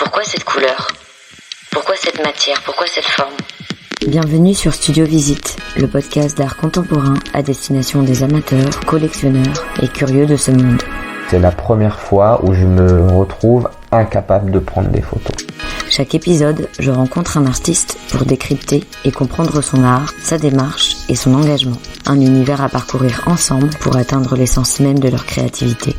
Pourquoi cette couleur? Pourquoi cette matière? Pourquoi cette forme? Bienvenue sur Studio Visite, le podcast d'art contemporain à destination des amateurs, collectionneurs et curieux de ce monde. C'est la première fois où je me retrouve incapable de prendre des photos. Chaque épisode, je rencontre un artiste pour décrypter et comprendre son art, sa démarche et son engagement. Un univers à parcourir ensemble pour atteindre l'essence même de leur créativité.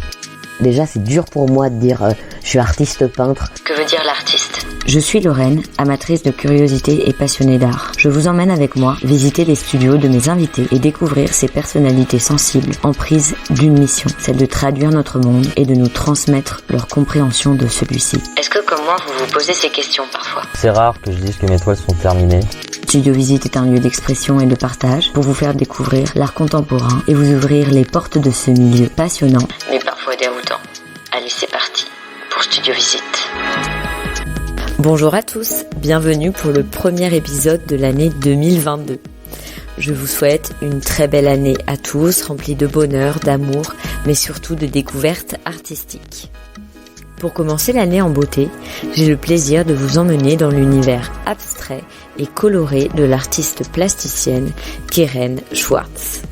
Déjà, c'est dur pour moi de dire je suis artiste peintre. Que veut dire l'artiste? Je suis Lorraine, amatrice de curiosité et passionnée d'art. Je vous emmène avec moi visiter les studios de mes invités et découvrir ces personnalités sensibles en prise d'une mission, celle de traduire notre monde et de nous transmettre leur compréhension de celui-ci. Est-ce que comme moi, vous vous posez ces questions parfois? C'est rare que je dise que mes toiles sont terminées. Studio Visite est un lieu d'expression et de partage pour vous faire découvrir l'art contemporain et vous ouvrir les portes de ce milieu passionnant, mais parfois déroutant. Allez, c'est parti pour Studio Visite. Bonjour à tous, bienvenue pour le premier épisode de l'année 2022. Je vous souhaite une très belle année à tous, remplie de bonheur, d'amour, mais surtout de découvertes artistiques. Pour commencer l'année en beauté, j'ai le plaisir de vous emmener dans l'univers abstrait et coloré de l'artiste plasticienne Keren Schwartz.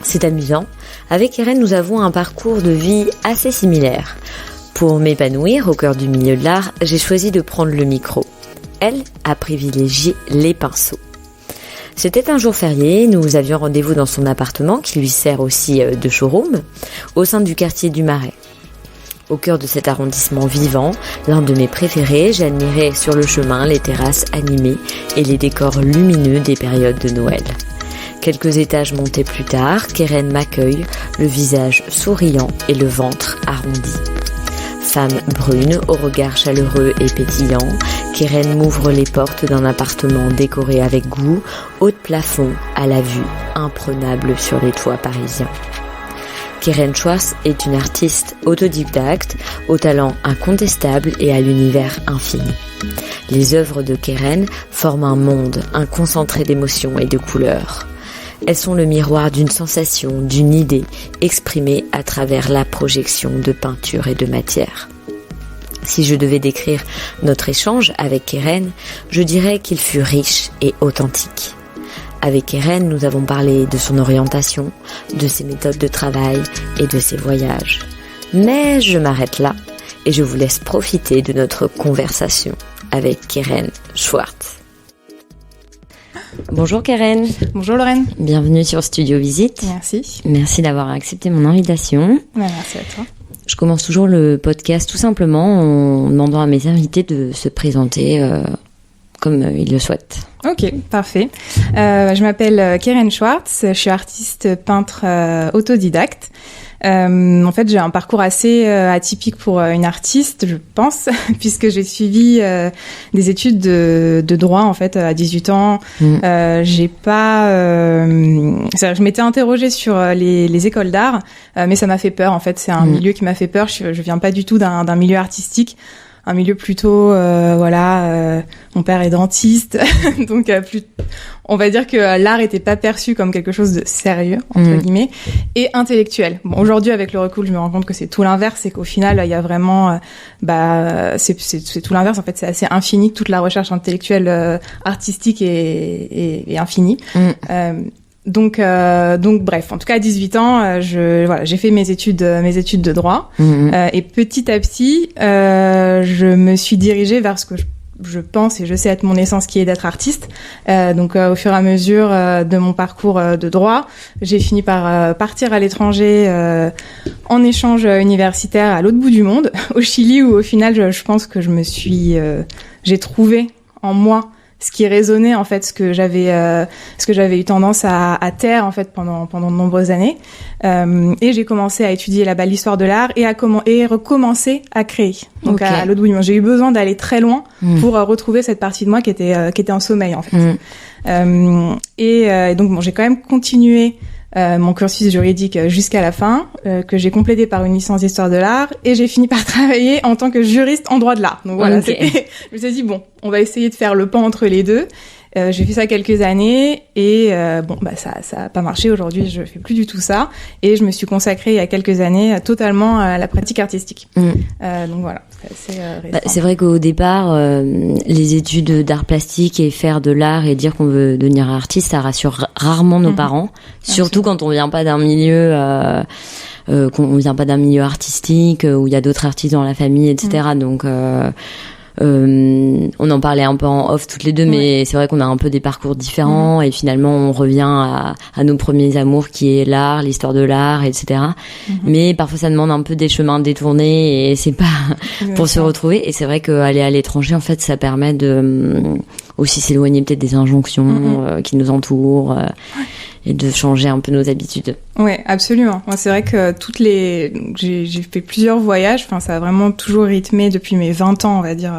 C'est amusant, avec Keren nous avons un parcours de vie assez similaire. Pour m'épanouir au cœur du milieu de l'art, j'ai choisi de prendre le micro. Elle a privilégié les pinceaux. C'était un jour férié, nous avions rendez-vous dans son appartement qui lui sert aussi de showroom, au sein du quartier du Marais. Au cœur de cet arrondissement vivant, l'un de mes préférés, j'admirais sur le chemin les terrasses animées et les décors lumineux des périodes de Noël. Quelques étages montés plus tard, Keren m'accueille, le visage souriant et le ventre arrondi. Femme brune, au regard chaleureux et pétillant, Keren m'ouvre les portes d'un appartement décoré avec goût, haut de plafond, à la vue imprenable sur les toits parisiens. Keren Schwartz est une artiste autodidacte, au talent incontestable et à l'univers infini. Les œuvres de Keren forment un monde, un concentré d'émotions et de couleurs. Elles sont le miroir d'une sensation, d'une idée, exprimée à travers la projection de peinture et de matière. Si je devais décrire notre échange avec Keren, je dirais qu'il fut riche et authentique. Avec Keren, nous avons parlé de son orientation, de ses méthodes de travail et de ses voyages. Mais je m'arrête là et je vous laisse profiter de notre conversation avec Keren Schwartz. Bonjour Keren. Bonjour Lorraine. Bienvenue sur Studio Visite. Merci. Merci d'avoir accepté mon invitation. Merci à toi. Je commence toujours le podcast tout simplement en demandant à mes invités de se présenter comme ils le souhaitent. Ok, parfait. Je m'appelle Keren Schwartz, je suis artiste peintre autodidacte. En fait, j'ai un parcours assez atypique pour une artiste, je pense, puisque j'ai suivi des études de droit en fait à 18 ans. J'ai pas, je m'étais interrogée sur les écoles d'art, mais ça m'a fait peur. En fait, c'est un milieu qui m'a fait peur. Je viens pas du tout d'un milieu artistique. Un milieu plutôt, mon père est dentiste, donc on va dire que l'art était pas perçu comme quelque chose de sérieux, entre guillemets, et intellectuel. Bon, aujourd'hui, avec le recul, je me rends compte que c'est tout l'inverse, c'est qu'au final, il y a vraiment, c'est tout l'inverse, en fait, c'est assez infini, toute la recherche intellectuelle, artistique est infinie. Donc bref, en tout cas à 18 ans, j'ai fait mes études de droit et petit à petit, je me suis dirigée vers ce que je pense et je sais être mon essence qui est d'être artiste. Donc au fur et à mesure de mon parcours de droit, j'ai fini par partir à l'étranger en échange universitaire à l'autre bout du monde, au Chili, où au final je pense que j'ai trouvé en moi ce qui résonnait en fait ce que j'avais eu tendance à taire en fait pendant de nombreuses années, et j'ai commencé à étudier là-bas l'histoire de l'art et recommencer à créer. Donc à l'autre bout du monde, j'ai eu besoin d'aller très loin pour retrouver cette partie de moi qui était en sommeil en fait. Et donc j'ai quand même continué mon cursus juridique jusqu'à la fin, que j'ai complété par une licence d'histoire de l'art, et j'ai fini par travailler en tant que juriste en droit de l'art. Donc voilà, je me suis dit bon, on va essayer de faire le pont entre les deux. J'ai fait ça quelques années et ça a pas marché. Aujourd'hui, je fais plus du tout ça et je me suis consacrée il y a quelques années totalement à la pratique artistique. Donc voilà, c'est assez récent. C'est vrai qu'au départ, les études d'art plastique et faire de l'art et dire qu'on veut devenir artiste, ça rassure rarement nos parents, surtout quand on vient pas d'un milieu artistique où il y a d'autres artistes dans la famille, etc. Donc on en parlait un peu en off toutes les deux, mais c'est vrai qu'on a un peu des parcours différents et finalement on revient à nos premiers amours qui est l'art, l'histoire de l'art, etc. Mais parfois ça demande un peu des chemins détournés et c'est pas pour se retrouver. Et c'est vrai qu'aller à l'étranger, en fait, ça permet de aussi s'éloigner peut-être des injonctions qui nous entourent. Et de changer un peu nos habitudes. Ouais, absolument. Moi, c'est vrai que j'ai fait plusieurs voyages. Enfin, ça a vraiment toujours rythmé depuis mes 20 ans, on va dire,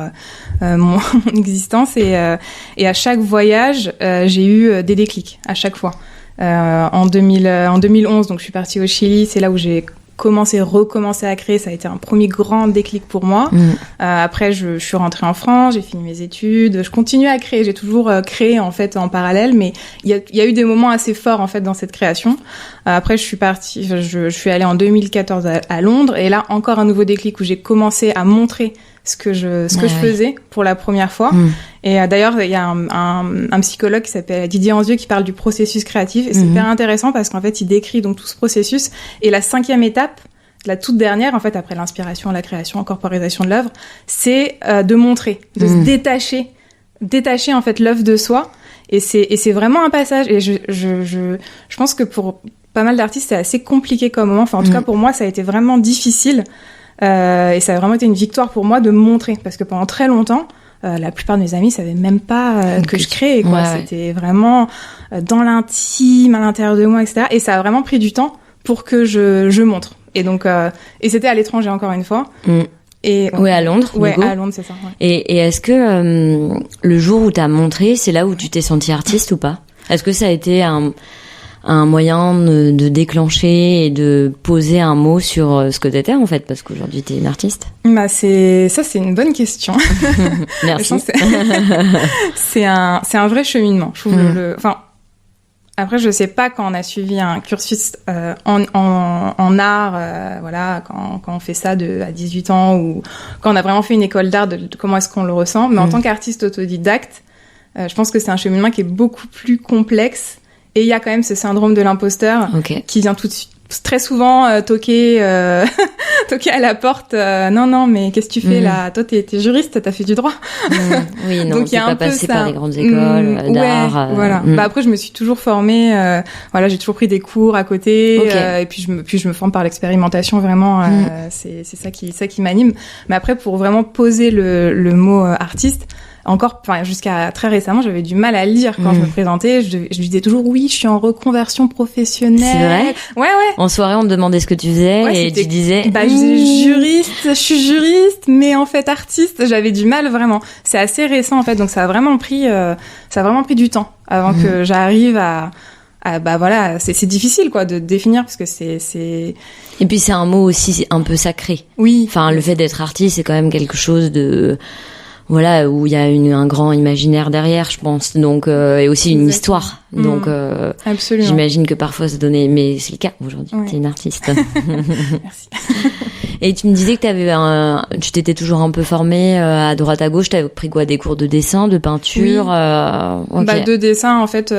mon existence. Et à chaque voyage, j'ai eu des déclics à chaque fois. En 2011, donc je suis partie au Chili. C'est là où j'ai recommencer à créer. Ça a été un premier grand déclic pour moi. Après, je suis rentrée en France, j'ai fini mes études, je continue à créer. J'ai toujours créé en fait en parallèle, mais il y a eu des moments assez forts en fait dans cette création. Après, je suis allée en 2014 à Londres et là encore un nouveau déclic où j'ai commencé à montrer ce que je faisais pour la première fois. Et d'ailleurs, il y a un psychologue qui s'appelle Didier Anzieux qui parle du processus créatif et c'est hyper intéressant parce qu'en fait, il décrit donc tout ce processus et la 5e étape, la toute dernière, en fait, après l'inspiration, la création, incorporisation de l'œuvre, c'est de montrer, de se détacher en fait l'œuvre de soi. Et c'est vraiment un passage. Et je pense que pour pas mal d'artistes, c'est assez compliqué comme moment. Enfin, en tout cas, pour moi, ça a été vraiment difficile. Et ça a vraiment été une victoire pour moi de montrer. Parce que pendant très longtemps, la plupart de mes amis savaient même pas que je créais, quoi. C'était vraiment dans l'intime, à l'intérieur de moi, etc. Et ça a vraiment pris du temps pour que je montre. Et donc, et c'était à l'étranger encore une fois. Et à Londres. À Londres, c'est ça. Ouais. Et est-ce que le jour où t'as montré, c'est là où tu t'es sentie artiste ou pas? Est-ce que ça a été un moyen de déclencher et de poser un mot sur ce que t'étais en fait, parce qu'aujourd'hui t'es une artiste? Bah c'est une bonne question. Merci. C'est un vrai cheminement. Je trouve après, je sais pas quand on a suivi un cursus en art, voilà, quand on fait ça à 18 ans ou quand on a vraiment fait une école d'art, de comment est-ce qu'on le ressent. Mais en tant qu'artiste autodidacte, je pense que c'est un cheminement qui est beaucoup plus complexe. Et il y a quand même ce syndrome de l'imposteur qui vient tout de suite, très souvent toquer à la porte. Non, mais qu'est-ce que tu fais là? Toi, t'es juriste, t'as fait du droit. Oui, non, donc il y a pas un peu passé ça. par les grandes écoles d'art. Voilà. Bah après, je me suis toujours formée. Voilà, j'ai toujours pris des cours à côté. Et puis je me forme par l'expérimentation. Vraiment, c'est ça qui m'anime. Mais après, pour vraiment poser le mot artiste. Encore, enfin, jusqu'à très récemment, j'avais du mal à le dire quand je me présentais. Je disais toujours, oui, je suis en reconversion professionnelle. C'est vrai? Ouais. En soirée, on te demandait ce que tu faisais et tu disais... je disais je suis juriste, mais en fait artiste. J'avais du mal, vraiment. C'est assez récent, en fait. Donc, ça a vraiment pris du temps avant que j'arrive à bah voilà, c'est difficile, quoi, de définir parce que c'est... Et puis, c'est un mot aussi un peu sacré. Oui. Enfin, le fait d'être artiste, c'est quand même quelque chose de... Voilà, où il y a un grand imaginaire derrière, je pense. Donc, et aussi une histoire. Donc, absolument. J'imagine que parfois ça donnait, mais c'est le cas aujourd'hui. Ouais. T'es une artiste. Merci. Et tu me disais que tu t'étais toujours un peu formée à droite à gauche. T'avais pris quoi, des cours de dessin, de peinture? Bah, de dessin, en fait,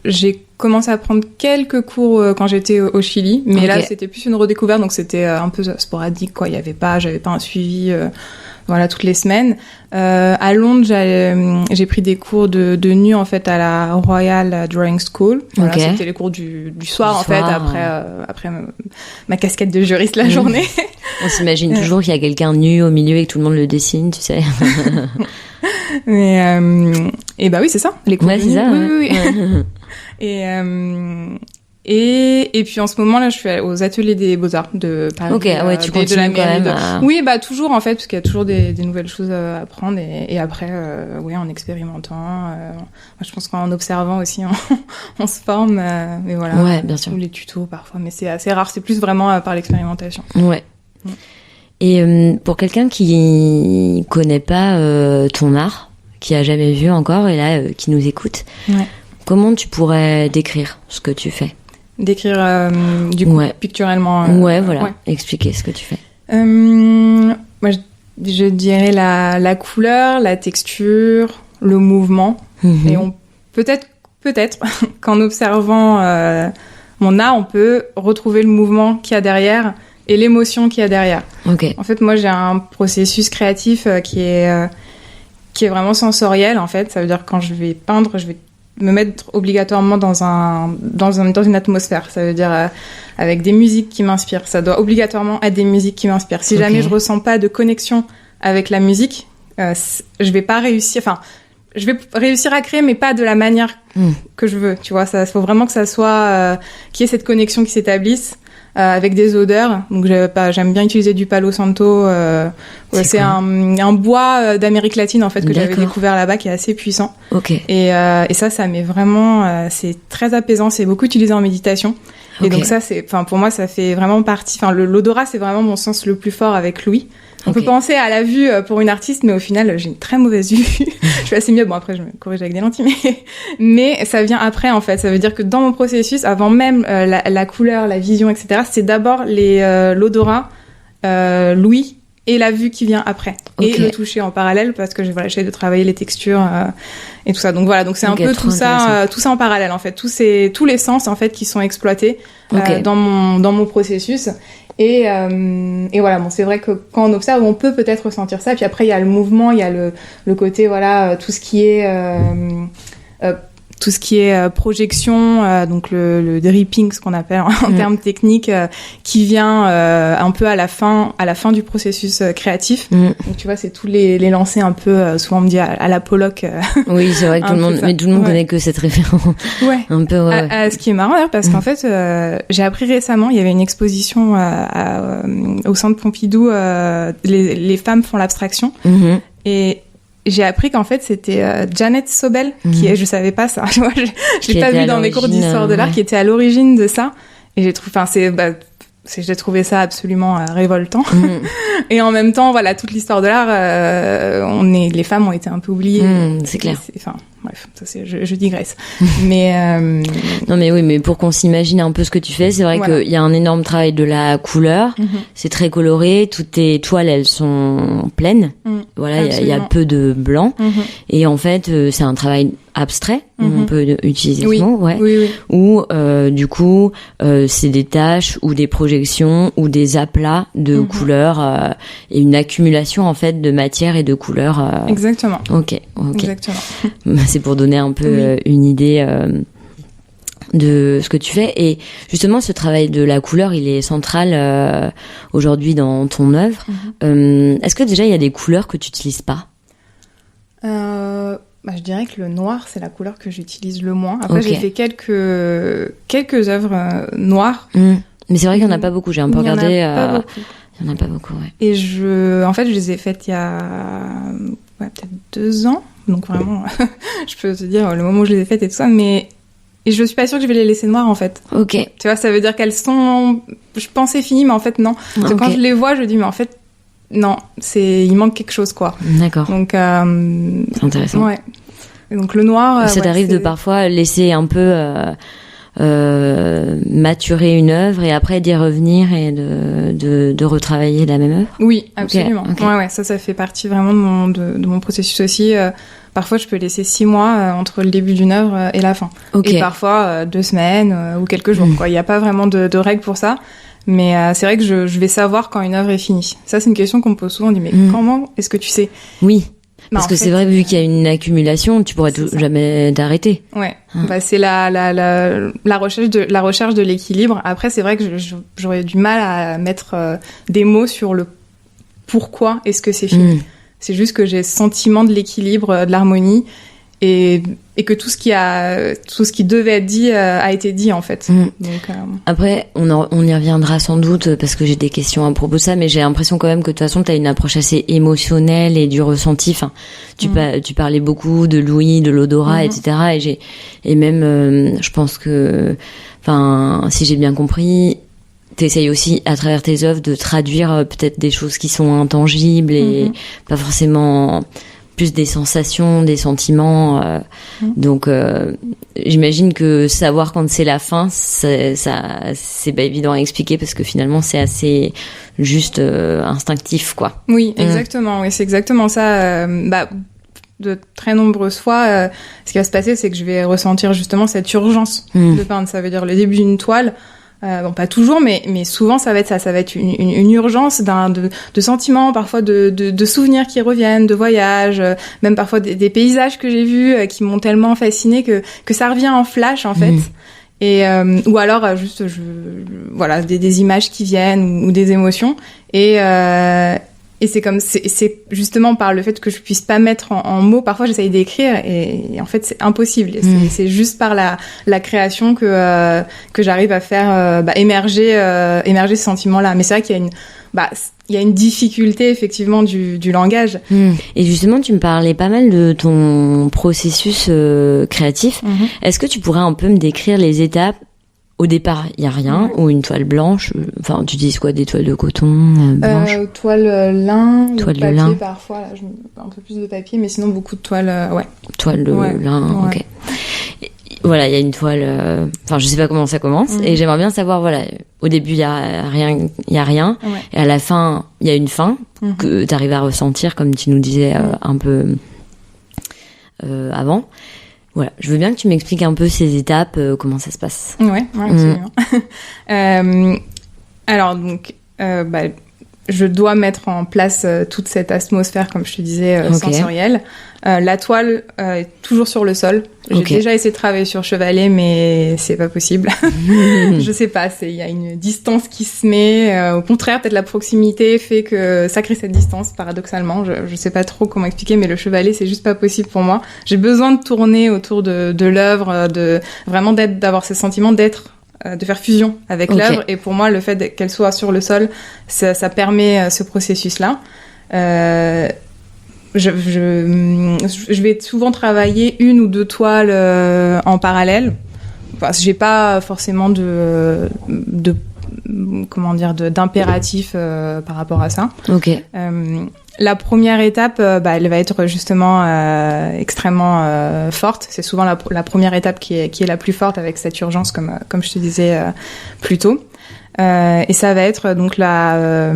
j'ai commencé à prendre quelques cours quand j'étais au Chili, mais là c'était plus une redécouverte, donc c'était un peu sporadique, quoi. J'avais pas un suivi. Voilà, toutes les semaines. À Londres, j'ai pris des cours de nu, en fait, à la Royal Drawing School. Voilà, c'était les cours du soir, en fait, après ma casquette de juriste la journée. On s'imagine toujours qu'il y a quelqu'un nu au milieu et que tout le monde le dessine, tu sais. Mais, et bah oui, c'est ça, les cours de nu. C'est ça. Oui. Et puis en ce moment là, je suis aux ateliers des Beaux-Arts de Paris. Tu continues quand même. Oui, bah toujours en fait, parce qu'il y a toujours des nouvelles choses à apprendre et après, en expérimentant. Moi, je pense qu'en observant aussi, on se forme. Mais voilà. Ouais, bien sûr. Ou les tutos parfois, mais c'est assez rare. C'est plus vraiment par l'expérimentation. Ouais. Et pour quelqu'un qui connaît pas ton art, qui a jamais vu encore et là qui nous écoute. Ouais. Comment tu pourrais décrire ce que tu fais? Décrire du coup picturalement. Ouais, voilà. Expliquer ce que tu fais. Moi, je dirais la couleur, la texture, le mouvement. Et peut-être qu'en observant mon art, on peut retrouver le mouvement qu'il y a derrière et l'émotion qu'il y a derrière. Okay. En fait, moi, j'ai un processus créatif qui est vraiment sensoriel. En fait, ça veut dire que quand je vais peindre, je vais me mettre obligatoirement dans une atmosphère. Ça veut dire avec des musiques qui m'inspirent. Ça doit obligatoirement être des musiques qui m'inspirent. Si jamais je ressens pas de connexion avec la musique, je vais pas réussir. Enfin, je vais réussir à créer, mais pas de la manière que je veux. Tu vois, ça faut vraiment que ça soit qu'il y ait cette connexion qui s'établisse. Avec des odeurs. Donc j'aime bien utiliser du Palo Santo. C'est un bois d'Amérique latine en fait que j'avais découvert là-bas qui est assez puissant. Et ça met vraiment. C'est très apaisant. C'est beaucoup utilisé en méditation. Et donc ça pour moi ça fait vraiment partie. L'odorat c'est vraiment mon sens le plus fort avec l'ouïe. On peut penser à la vue pour une artiste, mais au final, j'ai une très mauvaise vue. Je suis assez mieux. Bon, après, je me corrige avec des lentilles, mais ça vient après, en fait. Ça veut dire que dans mon processus, avant même la couleur, la vision, etc., c'est d'abord l'odorat, l'ouïe et la vue qui vient après. Et le toucher en parallèle, parce que j'essaie de travailler les textures et tout ça. Donc voilà, donc c'est un peu tout ça en parallèle, en fait. Tous les sens, en fait, qui sont exploités dans mon processus. Et voilà, bon, c'est vrai que quand on observe, on peut peut-être ressentir ça. Puis après, il y a le mouvement, il y a le côté, voilà, tout ce qui est projection, donc le dripping, ce qu'on appelle en termes techniques, qui vient un peu à la fin du processus créatif. Donc tu vois, c'est tous les lancers un peu, souvent on me dit à la Pollock. Oui, c'est vrai que tout le monde connaît que cette référence. Un peu. Ce qui est marrant d'ailleurs, parce qu'en fait, j'ai appris récemment, il y avait une exposition au Centre Pompidou, les femmes font l'abstraction, et j'ai appris qu'en fait c'était Janet Sobel qui est, je savais pas ça, je l'ai pas vu dans mes cours d'histoire de l'art, qui était à l'origine de ça, et j'ai trouvé, j'ai trouvé ça absolument révoltant. Et en même temps, voilà, toute l'histoire de l'art, les femmes ont été un peu oubliées. C'est clair. Bref, ça je digresse. Mais non, mais oui, mais pour qu'on s'imagine un peu ce que tu fais, c'est vrai qu'il y a un énorme travail de la couleur. C'est très coloré. Toutes tes toiles, elles sont pleines. Voilà, il y a peu de blanc. Et en fait, c'est un travail abstrait. On peut utiliser ce mot, Ou du coup, c'est des taches ou des projections ou des aplats de couleurs et une accumulation en fait de matière et de couleurs. Exactement. Ok. Exactement. C'est pour donner un peu une idée de ce que tu fais. Et justement, ce travail de la couleur, il est central aujourd'hui dans ton œuvre. Est-ce que déjà, il y a des couleurs que tu n'utilises pas? Je dirais que le noir, c'est la couleur que j'utilise le moins. Après, j'ai fait quelques œuvres noires. Mais c'est vrai qu'il n'y en a pas beaucoup. J'ai un peu regardé. Il n'y en a pas beaucoup, Et en fait, je les ai faites il y a peut-être 2 ans. Donc vraiment, je peux te dire le moment où je les ai faites et tout ça, et je suis pas sûre que je vais les laisser noires en fait. Tu vois, ça veut dire qu'elles sont, je pensais finies, mais en fait non. Parce que quand je les vois, je dis mais en fait non, il manque quelque chose quoi. D'accord. Donc c'est intéressant. Ouais. Et donc le noir. Ça t'arrive de parfois laisser un peu maturer une œuvre et après d'y revenir et de retravailler la même œuvre? Oui, absolument. Ouais, ça fait partie vraiment de mon processus aussi. Parfois, je peux laisser 6 mois entre le début d'une œuvre et la fin. Et parfois 2 semaines ou quelques jours. Il n'y a pas vraiment de règles pour ça. Mais c'est vrai que je vais savoir quand une œuvre est finie. Ça, c'est une question qu'on me pose souvent. On dit, mais comment est-ce que tu sais? Oui. Parce que c'est vrai, vu qu'il y a une accumulation, tu pourrais jamais t'arrêter. Ouais. C'est la recherche de l'équilibre. Après, c'est vrai que j'aurais du mal à mettre des mots sur le pourquoi est-ce que c'est fini. C'est juste que j'ai le sentiment de l'équilibre, de l'harmonie, et que tout ce qui devait être dit a été dit en fait. Donc, après, on y reviendra sans doute parce que j'ai des questions à propos de ça, mais j'ai l'impression quand même que de toute façon, tu as une approche assez émotionnelle et du ressenti. Enfin, tu parlais beaucoup de l'ouïe, de l'odorat, etc. Et même, je pense que, enfin, si j'ai bien compris, t'essayes aussi à travers tes œuvres de traduire peut-être des choses qui sont intangibles et pas forcément plus des sensations, des sentiments. Donc, j'imagine que savoir quand c'est la fin, c'est pas évident à expliquer parce que finalement, c'est assez juste instinctif, quoi. Oui, exactement. Oui, c'est exactement ça. De très nombreuses fois, ce qui va se passer, c'est que je vais ressentir justement cette urgence de peindre. Ça veut dire le début d'une toile. Bon, pas toujours, mais souvent ça va être ça. Ça va être une urgence de sentiments, parfois de souvenirs qui reviennent, de voyages, même parfois des paysages que j'ai vus qui m'ont tellement fascinée que ça revient en flash en fait. Et ou alors juste voilà des images qui viennent ou des émotions et c'est justement par le fait que je puisse pas mettre en mots. Parfois, j'essaye d'écrire et en fait, c'est impossible. C'est juste par la création que j'arrive à faire émerger ces sentiments-là. Mais c'est vrai qu'il y a une difficulté effectivement du langage. Et justement, tu me parlais pas mal de ton processus créatif. Est-ce que tu pourrais un peu me décrire les étapes? Au départ, il y a rien, ou une toile blanche. Enfin, tu utilises quoi, des toiles de coton blanches? Toile lin, toile de papier lin. Parfois. Là, je mets un peu plus de papier, mais sinon beaucoup de toiles. Toile de lin, ouais. Ok. Et, voilà, il y a une toile. Enfin, je sais pas comment ça commence, et j'aimerais bien savoir. Voilà, au début, il y a rien, et à la fin, il y a une fin que tu arrives à ressentir, comme tu nous disais un peu avant. Voilà, je veux bien que tu m'expliques un peu ces étapes, comment ça se passe. Ouais, absolument. Alors donc, je dois mettre en place toute cette atmosphère, comme je te disais, sensorielle. La toile est toujours sur le sol. J'ai déjà essayé de travailler sur chevalet, mais c'est pas possible. Je sais pas, il y a une distance qui se met. Au contraire, peut-être la proximité fait que ça crée cette distance, paradoxalement. Je sais pas trop comment expliquer, mais le chevalet, c'est juste pas possible pour moi. J'ai besoin de tourner autour de l'œuvre, vraiment d'avoir ce sentiment de faire fusion avec l'œuvre. Et pour moi, le fait qu'elle soit sur le sol, ça permet ce processus-là. Je vais souvent travailler une ou deux toiles en parallèle. Enfin, j'ai pas forcément d'impératif par rapport à ça. La première étape, elle va être justement extrêmement forte. C'est souvent la première étape qui est la plus forte avec cette urgence, comme je te disais plus tôt. Et ça va être donc la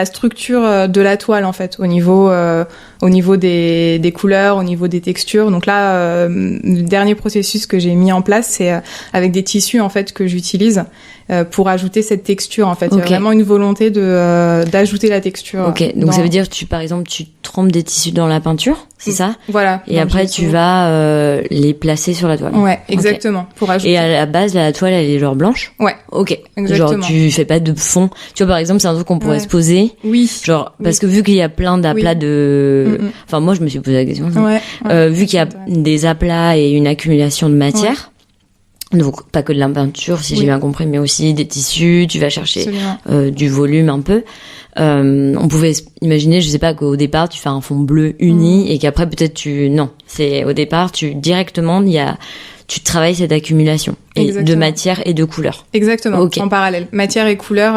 structure de la toile en fait au niveau des couleurs, au niveau des textures. Donc là, le dernier processus que j'ai mis en place, c'est avec des tissus en fait que j'utilise pour ajouter cette texture en fait. Il y a vraiment une volonté d'ajouter la texture. Donc ça veut dire par exemple tu trempes des tissus dans la peinture, c'est ça? Voilà. Et donc, après tu vas les placer sur la toile. Ouais, exactement. Pour ajouter. Et à la base la toile elle est genre blanche? Ouais. Exactement. Genre tu fais pas de fond. Tu vois par exemple c'est un truc qu'on pourrait se poser. Oui. Genre parce que vu qu'il y a plein d'aplats enfin moi je me suis posé la question. Vu qu'il y a des aplats et une accumulation de matière. Donc pas que de la peinture si j'ai bien compris, mais aussi des tissus, tu vas chercher du volume un peu. On pouvait imaginer, je sais pas, qu'au départ tu fais un fond bleu uni et qu'après peut-être c'est au départ directement tu travailles cette accumulation de matière et de couleur. Exactement, en parallèle. Matière et couleur,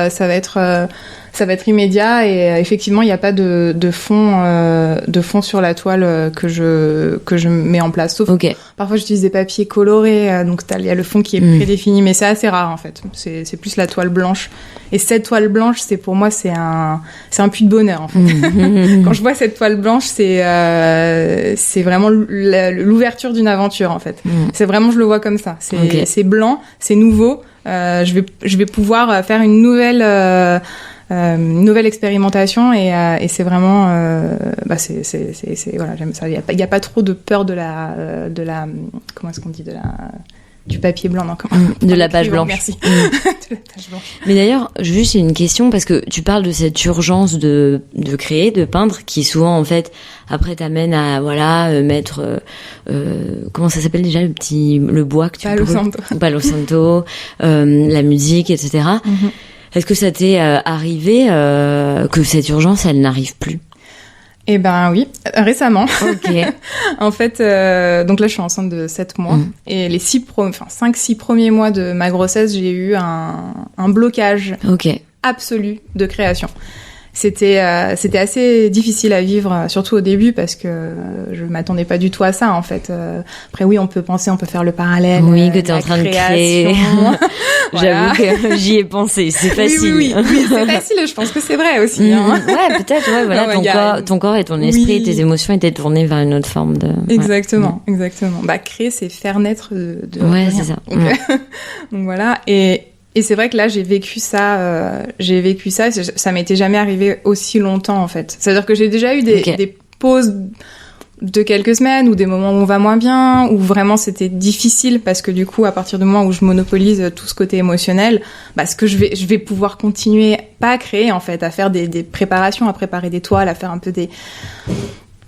ça va être immédiat et effectivement il n'y a pas de fond sur la toile que je mets en place. Sauf parfois j'utilise des papiers colorés, donc il y a le fond qui est prédéfini, mais c'est assez rare en fait. C'est plus la toile blanche. Et cette toile blanche, pour moi c'est un puits de bonheur en fait. Quand je vois cette toile blanche, c'est vraiment l'ouverture d'une aventure en fait. C'est vraiment, je le vois comme ça. C'est blanc, c'est nouveau. Je vais pouvoir faire une nouvelle expérimentation et c'est vraiment voilà, j'aime ça. Il y a pas trop de peur de la comment est-ce qu'on dit, du papier blanc, non, de la page blanche. Merci. De la page blanche. Mais d'ailleurs, juste une question, parce que tu parles de cette urgence de créer, de peindre, qui souvent en fait après t'amène à mettre comment ça s'appelle déjà le bois que tu Palo Santo, la musique, etc. Est-ce que ça t'est arrivé que cette urgence elle n'arrive plus? Eh ben oui, récemment. En fait, donc là je suis enceinte de 7 mois et les 5-6 premiers mois de ma grossesse, j'ai eu un blocage absolu de création. C'était assez difficile à vivre, surtout au début, parce que je m'attendais pas du tout à ça, en fait. Après, oui, on peut faire le parallèle. Oui, que t'es en train de créer. Voilà. J'avoue que j'y ai pensé, c'est facile. Oui, c'est facile, je pense que c'est vrai aussi. Ouais, peut-être, ouais, voilà, ton corps et ton esprit, tes émotions étaient tournés vers une autre forme de... Exactement. Bah, créer, c'est faire naître de ouais, rien. c'est ça. Donc voilà, et c'est vrai que là, j'ai vécu ça, ça m'était jamais arrivé aussi longtemps, en fait. C'est-à-dire que j'ai déjà eu des pauses de quelques semaines ou des moments où on va moins bien, où vraiment c'était difficile parce que du coup, à partir du moment où je monopolise tout ce côté émotionnel, bah, je vais pouvoir continuer, pas à créer, en fait, à faire des préparations, à préparer des toiles, à faire un peu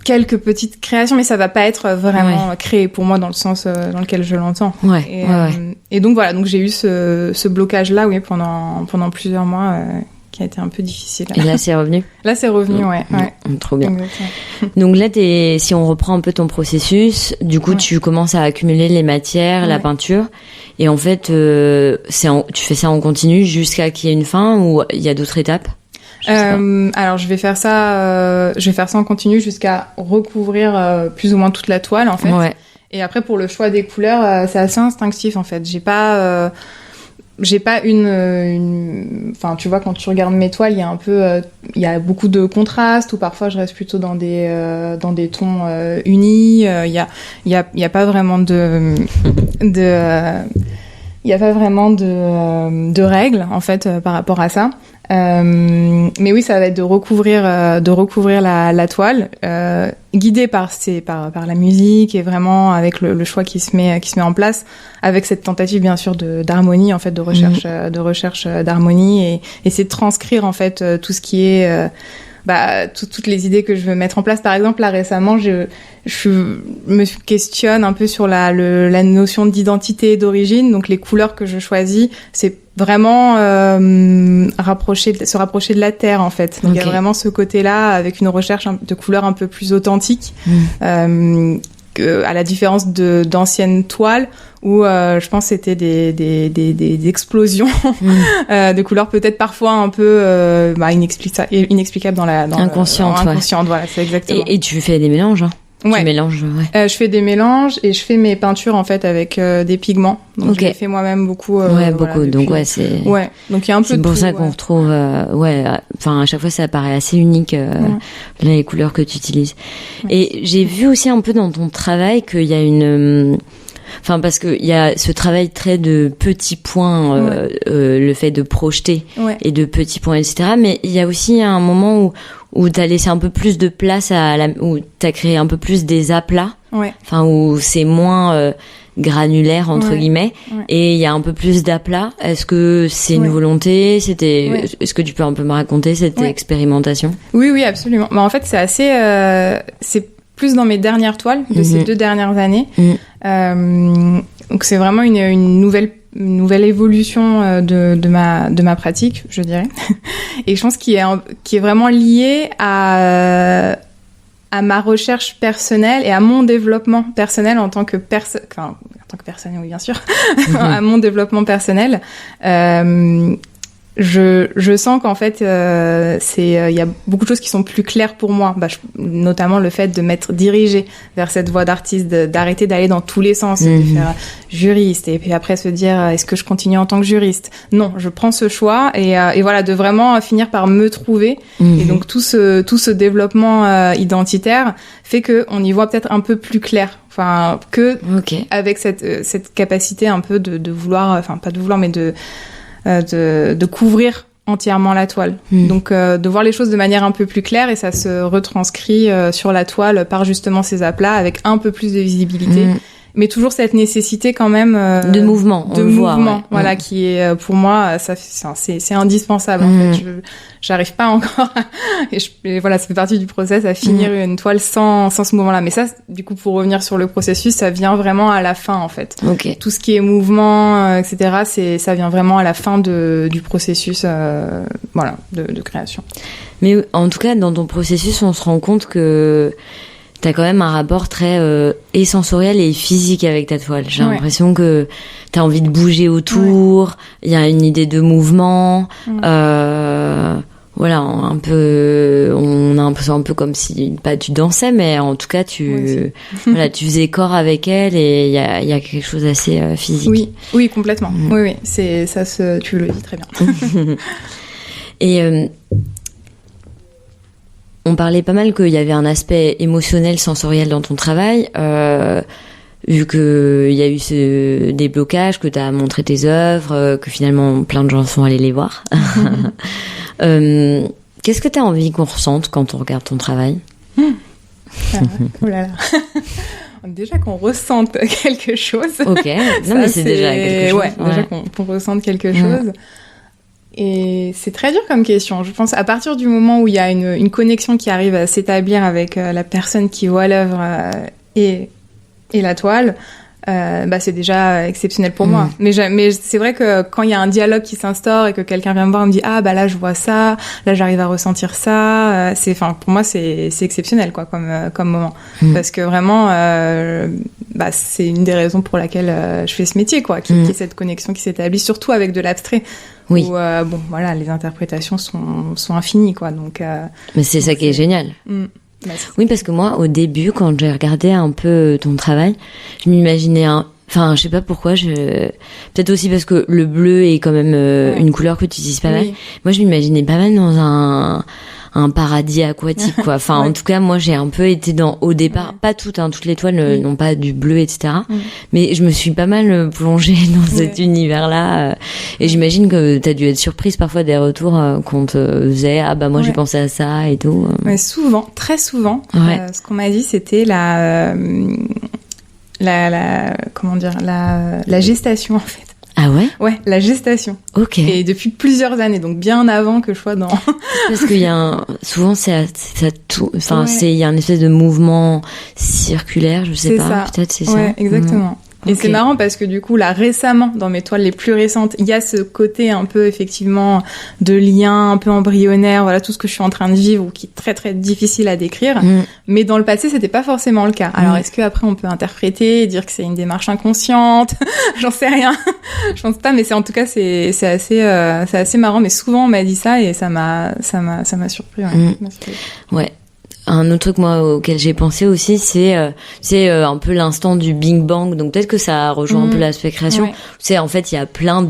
quelques petites créations, mais ça va pas être vraiment créé pour moi dans le sens dans lequel je l'entends. Et donc voilà, donc j'ai eu ce blocage-là, oui, pendant plusieurs mois, qui a été un peu difficile. Et là, c'est revenu? Là, c'est revenu, ouais. Trop bien. Exactement. Donc là, si on reprend un peu ton processus, du coup, tu commences à accumuler les matières, la peinture, et en fait, tu fais ça en continu jusqu'à qu'il y ait une fin, ou il y a d'autres étapes? Alors je vais faire ça en continu jusqu'à recouvrir plus ou moins toute la toile, en fait. Ouais. Et après, pour le choix des couleurs, c'est assez instinctif, en fait. J'ai pas enfin, tu vois, quand tu regardes mes toiles, il y a beaucoup de contrastes, ou parfois je reste plutôt dans des tons unis. Il y a pas vraiment de règles, en fait, par rapport à ça. Mais oui, ça va être de recouvrir la toile, guidée par la musique, et vraiment avec le choix qui se met en place, avec cette tentative bien sûr d'harmonie, en fait, de recherche d'harmonie, et essayer de transcrire, en fait, tout ce qui est toutes les idées que je veux mettre en place. Par exemple, là récemment, je me questionne un peu sur la notion d'identité et d'origine. Donc les couleurs que je choisis, c'est vraiment se rapprocher de la terre, en fait. Donc il y a vraiment ce côté-là, avec une recherche de couleurs un peu plus authentiques, à la différence d'anciennes toiles où je pense c'était des explosions de couleurs, peut-être parfois un peu inexplicables dans inconsciente, voilà, c'est exactement. Et tu fais des mélanges, hein? Ouais. Tu mélanges, je fais des mélanges, et je fais mes peintures, en fait, avec des pigments. Donc je les fais moi-même beaucoup. Beaucoup. Voilà, donc c'est. Ouais. Donc il y a un peu de tout. C'est pour ça qu'on retrouve. Enfin, à chaque fois, ça paraît assez unique les couleurs que tu utilises. Ouais. Et j'ai vu aussi un peu dans ton travail qu'il y a une. Enfin, parce que il y a ce travail très de petits points, le fait de projeter et de petits points, etc. Mais il y a aussi un moment où t'as laissé un peu plus de place où t'as créé un peu plus des aplats. Ouais. Enfin, où c'est moins granulaire, entre guillemets. Ouais. Et il y a un peu plus d'aplats. Est-ce que c'est une volonté? Est-ce que tu peux un peu me raconter cette expérimentation? Oui, absolument. Bah, en fait, c'est assez, c'est plus dans mes dernières toiles de ces 2 dernières années. Donc c'est vraiment une nouvelle évolution de ma pratique, je dirais. Et je pense qui est vraiment liée à ma recherche personnelle et à mon développement personnel en tant que personne, oui, bien sûr, à mon développement personnel. Je sens qu'en fait, il y a beaucoup de choses qui sont plus claires pour moi. Notamment le fait de m'être dirigée vers cette voie d'artiste, d'arrêter d'aller dans tous les sens, de faire juriste, et puis après se dire, est-ce que je continue en tant que juriste? Non, je prends ce choix, et voilà, de vraiment finir par me trouver. Et donc tout ce développement identitaire fait que on y voit peut-être un peu plus clair. Enfin, avec cette capacité un peu de vouloir, enfin pas de vouloir, mais de couvrir entièrement la toile. Donc de voir les choses de manière un peu plus claire, et ça se retranscrit sur la toile par justement ces aplats avec un peu plus de visibilité. Mais toujours cette nécessité quand même de mouvement, voilà, qui est pour moi c'est indispensable. En fait, j'arrive pas encore et voilà, ça fait partie du process à finir une toile sans ce mouvement-là. Mais ça, du coup, pour revenir sur le processus, ça vient vraiment à la fin, en fait. Tout ce qui est mouvement, etc., ça vient vraiment à la fin du processus, voilà, de création. Mais en tout cas, dans ton processus, on se rend compte que t'as quand même un rapport très sensoriel et physique avec ta toile. J'ai l'impression que t'as envie de bouger autour, il y a une idée de mouvement. voilà, un peu, on a l'impression un peu comme si pas tu dansais, mais en tout cas voilà, tu faisais corps avec elle et il y a quelque chose d'assez physique. Oui, complètement. Oui, c'est ça, tu le dis très bien. Et on parlait pas mal qu'il y avait un aspect émotionnel, sensoriel dans ton travail. Vu que il y a eu des blocages, que tu as montré tes œuvres, que finalement plein de gens sont allés les voir. Qu'est-ce que tu as envie qu'on ressente quand on regarde ton travail? Oh là là. Déjà qu'on ressente quelque chose. Ok, non mais c'est déjà quelque chose. Ouais, déjà qu'on ressente quelque chose. Et c'est très dur comme question. Je pense à partir du moment où il y a une connexion qui arrive à s'établir avec la personne qui voit l'œuvre et la toile, c'est déjà exceptionnel pour moi. Mais c'est vrai que quand il y a un dialogue qui s'instaure et que quelqu'un vient me voir et me dit là je vois ça, là j'arrive à ressentir ça, pour moi c'est exceptionnel quoi comme moment. Parce que vraiment c'est une des raisons pour laquelle je fais ce métier quoi, qui est cette connexion qui s'établit surtout avec de l'abstrait. Oui. Où les interprétations sont infinies quoi. Donc mais c'est ça qui est génial. Oui, parce que moi, au début, quand j'ai regardé un peu ton travail, je m'imaginais je sais pas pourquoi, peut-être aussi parce que le bleu est quand même une couleur que tu utilises pas mal. Moi, je m'imaginais pas mal dans un paradis aquatique, quoi. Enfin, en tout cas, moi, j'ai un peu été au départ, pas toutes les toiles n'ont pas du bleu, etc. Mais je me suis pas mal plongée dans cet univers-là. Et j'imagine que t'as dû être surprise parfois des retours qu'on te faisait. Moi, j'ai pensé à ça et tout. Mais souvent, très souvent, ce qu'on m'a dit, c'était la gestation, en fait. Ah ouais? Ouais, la gestation. Ok. Et depuis plusieurs années, donc bien avant que je sois dans... Parce qu'il y a souvent, c'est tout, il y a un espèce de mouvement circulaire, je sais pas. Ça. Peut-être c'est ça. Ouais, exactement. Et c'est marrant parce que du coup, là, récemment, dans mes toiles les plus récentes, il y a ce côté un peu, effectivement, de lien un peu embryonnaire, voilà, tout ce que je suis en train de vivre ou qui est très, très difficile à décrire. Mais dans le passé, c'était pas forcément le cas. Alors, est-ce qu'après, on peut interpréter, dire que c'est une démarche inconsciente? J'en sais rien. Je pense pas, mais en tout cas, c'est assez marrant. Mais souvent, on m'a dit ça et ça m'a surpris. Ouais. Un autre truc moi auquel j'ai pensé aussi, c'est un peu l'instant du Big Bang. Donc peut-être que ça rejoint un peu l'aspect création. C'est en fait il y a plein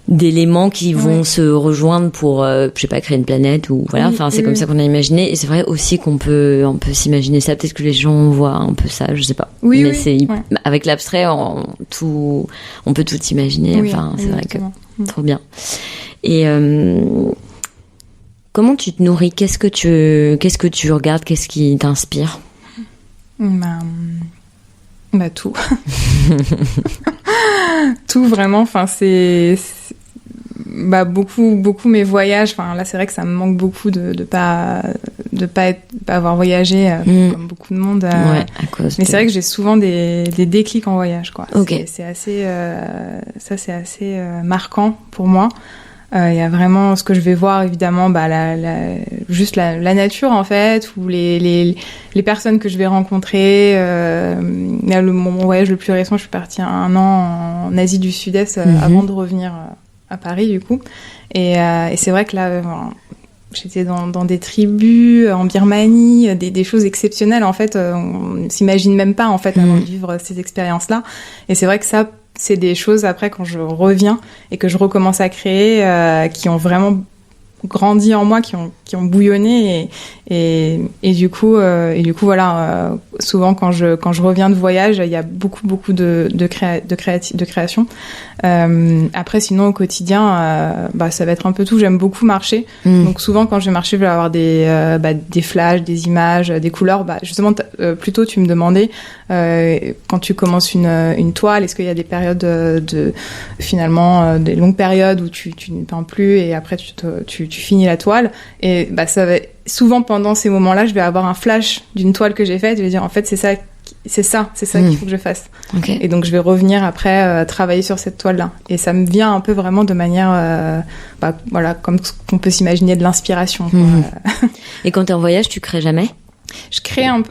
d'éléments qui vont se rejoindre pour créer une planète ou voilà. C'est comme ça qu'on a imaginé. Et c'est vrai aussi qu'on peut s'imaginer ça. Peut-être que les gens voient un peu ça, je sais pas. Mais avec l'abstrait, on peut tout imaginer. C'est vrai que trop bien. Et comment tu te nourris? Qu'est-ce que tu regardes? Qu'est-ce qui t'inspire? Tout. Tout vraiment. C'est beaucoup mes voyages. Là, c'est vrai que ça me manque beaucoup de pas avoir voyagé comme beaucoup de monde. Mais c'est vrai que j'ai souvent des déclics en voyage, quoi. Okay. C'est assez marquant pour moi. Il y a vraiment ce que je vais voir, évidemment, juste la nature, en fait, ou les personnes que je vais rencontrer. Mon voyage le plus récent, je suis partie 1 an en Asie du Sud-Est avant de revenir à Paris, du coup. Et c'est vrai que là, j'étais dans des tribus en Birmanie, des choses exceptionnelles, en fait. On ne s'imagine même pas, en fait, avant de vivre ces expériences-là. Et c'est vrai que ça, c'est des choses après quand je reviens et que je recommence à créer qui ont vraiment grandi en moi, qui ont bouillonné et du coup voilà, souvent quand je reviens de voyage, il y a beaucoup de création. Après sinon au quotidien ça va être un peu tout. J'aime beaucoup marcher, donc souvent quand je vais marcher je vais avoir des flashs, des images, des couleurs. Justement plutôt tu me demandais quand tu commences une toile, est-ce qu'il y a des périodes des longues périodes où tu ne peins plus et après tu finis la toile et ça va souvent pendant ces moments-là je vais avoir un flash d'une toile que j'ai faite et je vais dire en fait c'est ça qu'il faut que je fasse. Okay. Et donc je vais revenir après travailler sur cette toile-là et ça me vient un peu vraiment de manière voilà comme ce qu'on peut s'imaginer de l'inspiration. Et quand t'es en voyage tu crées jamais? Je crée un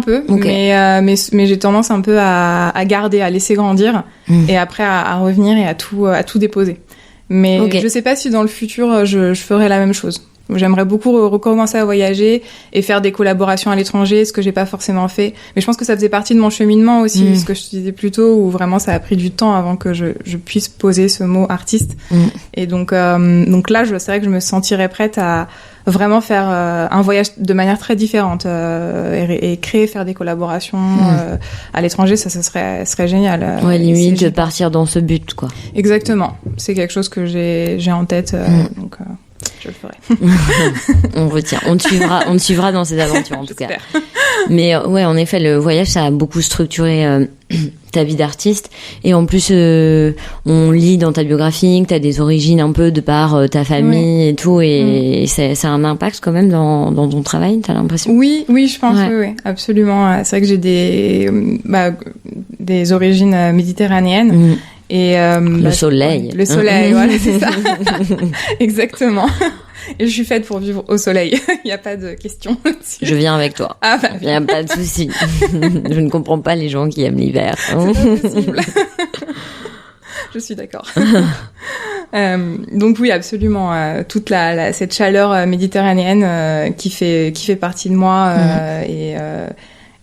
peu, okay. mais j'ai tendance un peu à garder, à laisser grandir et après à revenir et à tout déposer. Mais Ok. je sais pas si dans le futur, je ferai la même chose. J'aimerais beaucoup recommencer à voyager et faire des collaborations à l'étranger, ce que j'ai pas forcément fait. Mais je pense que ça faisait partie de mon cheminement aussi, ce que je te disais plus tôt, où vraiment ça a pris du temps avant que je puisse poser ce mot artiste. Et donc là, c'est vrai que je me sentirais prête à vraiment faire un voyage de manière très différente et faire des collaborations à l'étranger. Ça serait génial. Ouais, limite de partir dans ce but, quoi. Exactement. C'est quelque chose que j'ai en tête, donc je le ferai. On retient. On te suivra dans ces aventures, en tout cas. Mais ouais, en effet, le voyage, ça a beaucoup structuré ta vie d'artiste. Et en plus, on lit dans ta biographie que t'as des origines un peu de par ta famille et tout. Et ça a un impact quand même dans ton travail, t'as l'impression? Oui, je pense, oui, absolument. C'est vrai que j'ai des origines méditerranéennes. Et le soleil. Le soleil, voilà, c'est ça. Exactement. Et je suis faite pour vivre au soleil. Il n'y a pas de question là-dessus. Je viens avec toi. Ah bah. Il n'y a pas de souci. Je ne comprends pas les gens qui aiment l'hiver. C'est pas possible. Je suis d'accord. Donc oui, absolument. Toute cette chaleur méditerranéenne qui fait partie de moi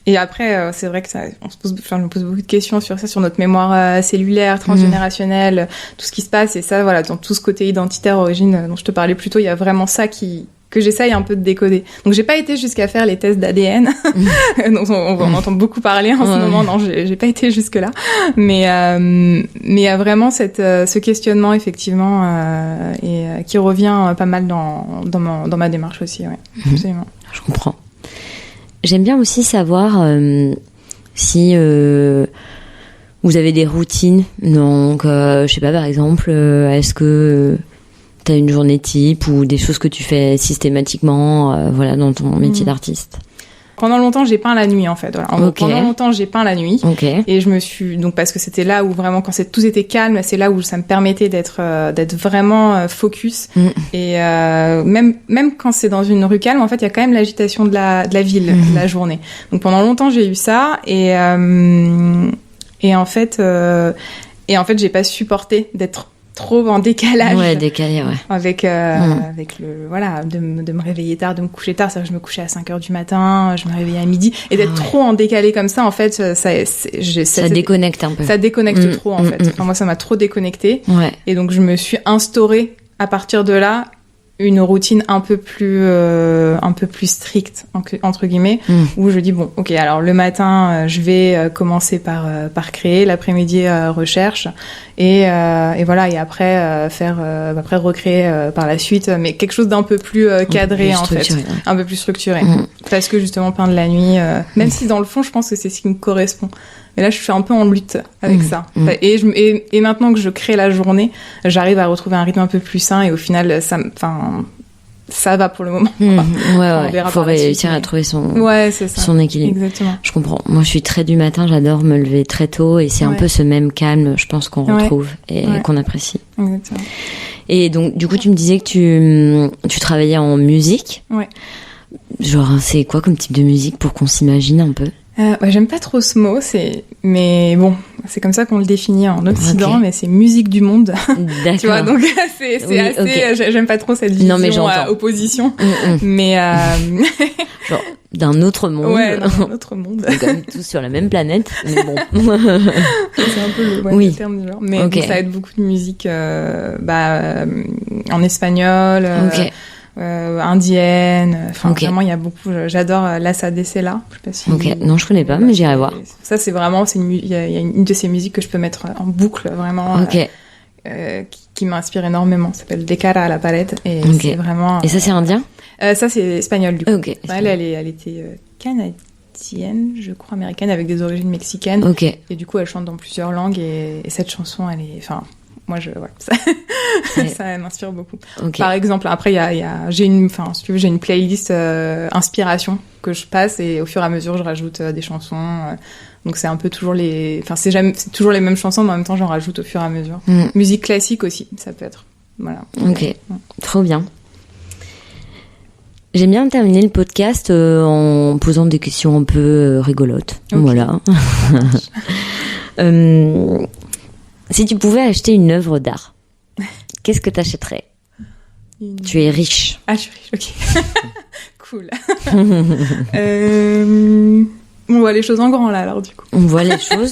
et après, c'est vrai que je me pose beaucoup de questions sur ça, sur notre mémoire cellulaire, transgénérationnelle, tout ce qui se passe. Et ça, voilà, dans tout ce côté identitaire, origine dont je te parlais plus tôt, il y a vraiment ça que j'essaye un peu de décoder. Donc, j'ai pas été jusqu'à faire les tests d'ADN, dont on entend beaucoup parler en ce moment. Non, j'ai pas été jusque là. Mais il y a vraiment ce questionnement, effectivement, et qui revient pas mal dans ma démarche aussi, ouais. Absolument. Je comprends. J'aime bien aussi savoir si vous avez des routines. Donc, je sais pas, par exemple, est-ce que t'as une journée type ou des choses que tu fais systématiquement, voilà, dans ton métier d'artiste? Pendant longtemps, j'ai peint la nuit, en fait. Voilà. Pendant longtemps, j'ai peint la nuit. Okay. Et donc, parce que c'était là où vraiment, quand tout était calme, c'est là où ça me permettait d'être vraiment focus. Et même quand c'est dans une rue calme, en fait, il y a quand même l'agitation de la ville, la journée. Donc, pendant longtemps, j'ai eu ça. Et en fait, j'ai pas supporté d'être trop en décalage. Ouais, décalé, ouais. Avec de me réveiller tard, de me coucher tard. C'est-à-dire que je me couchais à 5h du matin, je me réveillais à midi. Et d'être trop en décalé comme ça, en fait, ça déconnecte un peu. Ça déconnecte trop, en fait. Enfin, moi, ça m'a trop déconnecté. Ouais. Et donc, je me suis instaurée, à partir de là, une routine un peu plus stricte, entre guillemets, où je dis, bon, ok, alors le matin, je vais commencer par créer, l'après-midi, recherche, et voilà, et après, après recréer par la suite, mais quelque chose d'un peu plus cadré, en fait. Un peu plus structuré. Parce que justement, peindre la nuit, même si dans le fond, je pense que c'est ce qui me correspond. Mais là, je suis un peu en lutte avec ça. Et maintenant que je crée la journée, j'arrive à retrouver un rythme un peu plus sain et au final, ça va pour le moment. Ouais. Faut réussir à trouver son équilibre. Exactement. Je comprends. Moi, je suis très du matin, j'adore me lever très tôt et c'est un peu ce même calme, je pense, qu'on retrouve et qu'on apprécie. Exactement. Et donc, du coup, tu me disais que tu travaillais en musique. Ouais. Genre, c'est quoi comme type de musique pour qu'on s'imagine un peu? J'aime pas trop ce mot, mais bon, c'est comme ça qu'on le définit en Occident, mais c'est musique du monde. D'accord. Tu vois, donc c'est assez. Okay. J'aime pas trop cette vision opposition, mais genre d'un autre monde. Ouais, d'un autre monde. On est quand même tous sur la même planète, mais bon. C'est un peu le terme du genre. Mais donc, ça aide beaucoup de musique, en espagnol. Indienne, enfin vraiment il y a beaucoup. J'adore Lassa de Sela. Je sais pas si. Non, je connais pas, mais j'irai voir. Ça c'est vraiment, il y a une de ces musiques que je peux mettre en boucle vraiment, qui m'inspire énormément. Ça s'appelle De cara a la pared et c'est vraiment. Et ça c'est indien? Ça c'est espagnol du coup. Elle était canadienne, je crois, américaine avec des origines mexicaines. Et du coup elle chante dans plusieurs langues et cette chanson elle est, enfin. Moi, ça m'inspire beaucoup. Par exemple, après, j'ai une playlist inspiration que je passe et au fur et à mesure, je rajoute des chansons. Donc, c'est un peu toujours c'est toujours les mêmes chansons, mais en même temps, j'en rajoute au fur et à mesure. Musique classique aussi, ça peut être. Voilà. Trop bien. J'aime bien terminer le podcast en posant des questions un peu rigolotes. Voilà. Si tu pouvais acheter une œuvre d'art, qu'est-ce que t'achèterais? Tu es riche. Ah, je suis riche, ok. Cool. On voit les choses en grand, là, alors, du coup. On voit les choses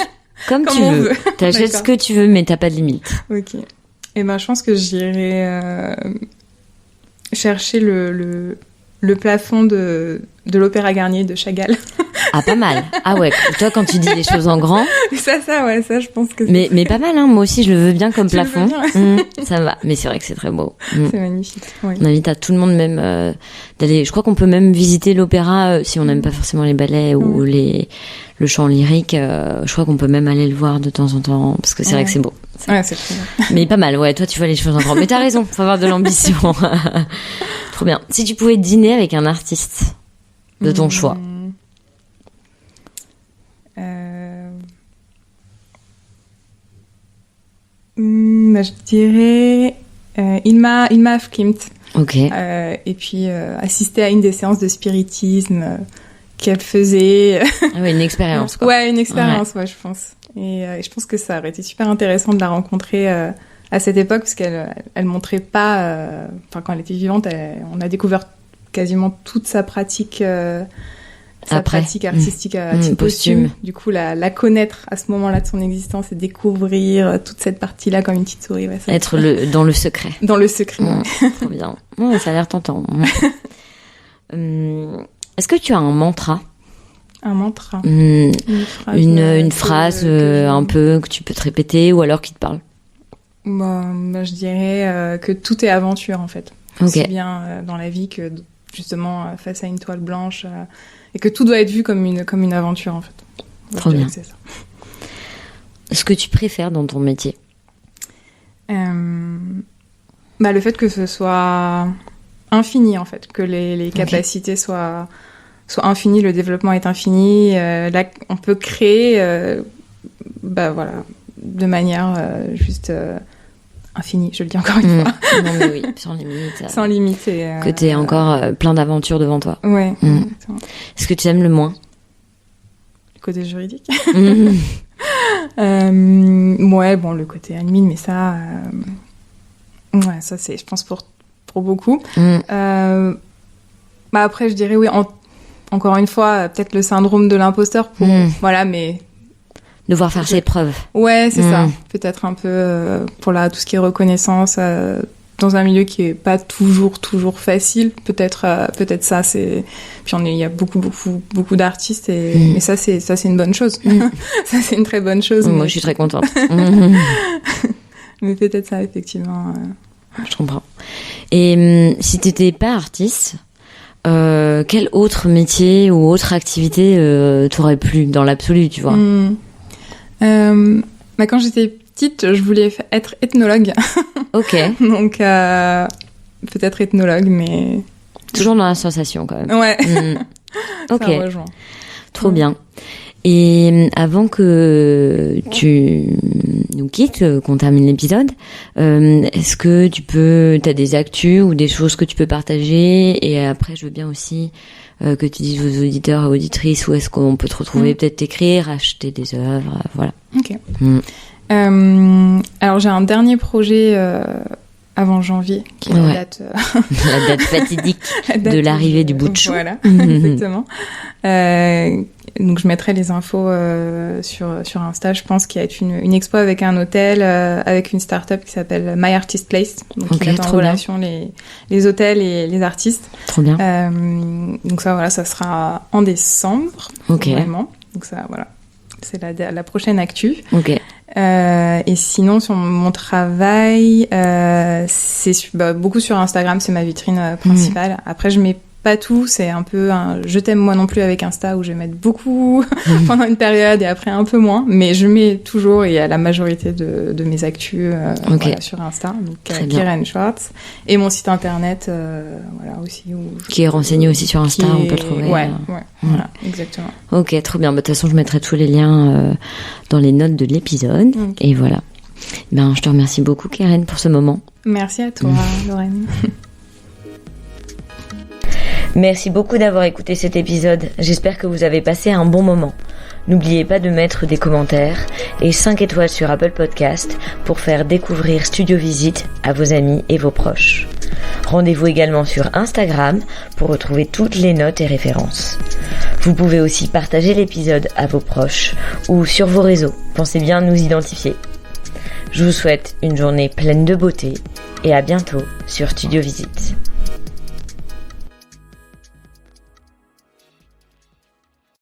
comme tu veux. T'achètes ce que tu veux, mais t'as pas de limite. Ok. Et ben, je pense que j'irai chercher le plafond de l'Opéra Garnier de Chagall. Ah, pas mal. Ah ouais, toi, quand tu dis les choses en grand... Ça, je pense que... Mais pas mal, hein. Moi aussi, je le veux bien comme tu plafond. Le veux bien. Ça va. Mais c'est vrai que c'est très beau. C'est magnifique. Oui. On invite à tout le monde même d'aller... Je crois qu'on peut même visiter l'opéra si on n'aime pas forcément les ballets ou le chant lyrique. Je crois qu'on peut même aller le voir de temps en temps parce que c'est vrai que c'est beau. Ouais, c'est très bien. Mais pas mal, ouais. Toi, tu vois les choses en grand. Mais t'as raison, faut avoir de l'ambition. Trop bien. Si tu pouvais dîner avec un artiste de ton choix. Je dirais Ilma Afklimt. Ok. Et puis assister à une des séances de spiritisme qu'elle faisait. Ah ouais, une expérience, quoi. Ouais, une expérience, ouais, je pense. Et je pense que ça aurait été super intéressant de la rencontrer à cette époque, parce qu'elle montrait pas... Enfin, quand elle était vivante, on a découvert quasiment toute sa pratique... pratique artistique à titre posthume. Du coup, la connaître à ce moment-là de son existence et découvrir toute cette partie-là comme une petite souris. Ouais, être dans le secret. Dans le secret, ouais. Trop bien. Ouais, ça a l'air tentant. Est-ce que tu as un mantra? Un mantra. Une phrase un peu que tu peux te répéter ou alors qui te parle? Je dirais que tout est aventure, en fait. Okay. Aussi bien dans la vie que justement face à une toile blanche. Et que tout doit être vu comme une aventure, en fait. Trop bien. C'est ça. Ce que tu préfères dans ton métier? Le fait que ce soit infini, en fait. Que les capacités soient infinies, le développement est infini. Là, on peut créer, de manière juste... infini, je le dis encore une fois. Non mais oui, sans limite. Sans limite. Que t'aies encore plein d'aventures devant toi. Ouais. Exactement. Est-ce que tu aimes le moins? Le côté juridique. Le côté admin, mais ça... ça c'est, je pense, pour beaucoup. Après, je dirais, oui, encore une fois, peut-être le syndrome de l'imposteur, voilà, mais... Devoir faire ses preuves. Ouais, c'est ça. Peut-être un peu pour tout ce qui est reconnaissance dans un milieu qui est pas toujours facile. Peut-être ça, c'est. Puis il y a beaucoup d'artistes mais ça c'est une bonne chose. Ça c'est une très bonne chose. Moi je suis très contente. Mais peut-être ça effectivement. Je comprends. Et si t'étais pas artiste, quel autre métier ou autre activité t'aurait plu dans l'absolu, tu vois? Quand j'étais petite, je voulais être ethnologue. Ok. Donc, peut-être ethnologue, mais... Toujours dans la sensation, quand même. Ouais. Ok. Ça rejoint. Trop bien. Et avant que tu nous quittes, qu'on termine l'épisode, est-ce que t'as des actus ou des choses que tu peux partager? Et après, je veux bien aussi... que tu dises aux auditeurs et auditrices où est-ce qu'on peut te retrouver, peut-être t'écrire, acheter des œuvres, voilà. Ok. Alors j'ai un dernier projet avant janvier, qui est la date... la date fatidique de l'arrivée du bout de chou. Voilà, exactement. Donc je mettrai les infos sur Insta, je pense qu'il y a une expo avec un hôtel, avec une start-up qui s'appelle My Artist Place, donc qui met en relation les hôtels et les artistes. Trop bien. Donc ça sera en décembre, vraiment. Donc ça, voilà, c'est la prochaine actu. Ok. Et sinon, sur mon travail, c'est beaucoup sur Instagram, c'est ma vitrine principale. Après, je mets pas tout, c'est un peu je t'aime moi non plus avec Insta où je vais mettre beaucoup pendant une période et après un peu moins, mais je mets toujours et à la majorité de mes actus sur Insta, donc Keren Schwartz, et mon site internet aussi qui est renseigné aussi sur Insta, on peut le trouver. Voilà, exactement. Ok, trop bien. De toute façon, je mettrai tous les liens dans les notes de l'épisode. Et voilà. Je te remercie beaucoup, Keren, pour ce moment. Merci à toi, Lorraine. Merci beaucoup d'avoir écouté cet épisode. J'espère que vous avez passé un bon moment. N'oubliez pas de mettre des commentaires et 5 étoiles sur Apple Podcast pour faire découvrir Studio Visite à vos amis et vos proches. Rendez-vous également sur Instagram pour retrouver toutes les notes et références. Vous pouvez aussi partager l'épisode à vos proches ou sur vos réseaux. Pensez bien à nous identifier. Je vous souhaite une journée pleine de beauté et à bientôt sur Studio Visite.